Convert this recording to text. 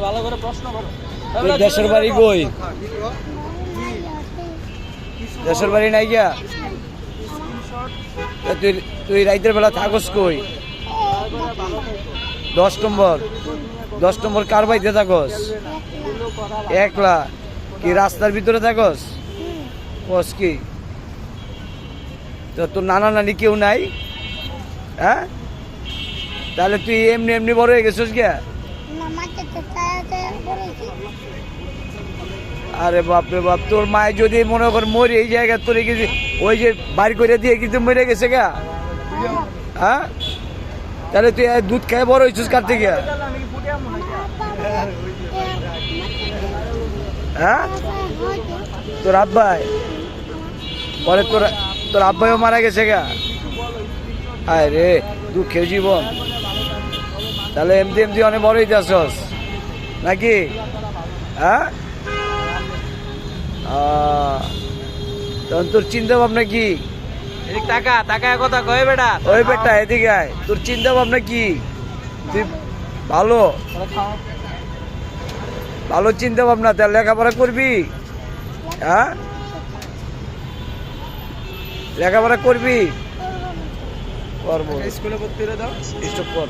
ভালো করে প্রশ্ন করো। দেশের বাড়ি কই? দেশের বাড়ি নাই গিয়া? তুই তুই রাইতের বেলা থাকস কই? 10 নম্বর কার বাড়িতে থাকস? একলা? কি রাস্তার ভিতরে থাকস? বস কি তো তোর নানা নানি কেউ নাই? হ্যাঁ, তাহলে তুই এমনি এমনি বড় হয়ে গেছিস গিয়া? আরে বাপরে বাপ, তোর মায়ের যদি মনে কর মরে এই জায়গা তোর গেছি ওই যে বাড়ি করে দিয়ে কিন্তু মরে গেছে গা। হ্যাঁ, তাহলে তুই দুধ খেয়ে বড় হয়েছিস কার থেকে? হ্যাঁ, তোর আব্বাই পরে তোর আব্বাইও মারা গেছে গা। আয় রে দুঃখের জীবন। তাহলে এমনি এমনি অনেক বড় হইতে আসস নাকি? হ্যাঁ, তখন তোর চিন্তা ভাবনা কি? টাকা টাকা কথা কয় বেটা। ওই বেটা এদিকে আয়, তোর চিন্তা ভাবনা কি? তুই ভালো ভালো চিন্তা ভাবনা, তার লেখাপড়া করবি? হ্যাঁ, লেখাপড়া করবি? করবো। স্কুলে ভর্তি হয়ে দাও। স্টপ কর।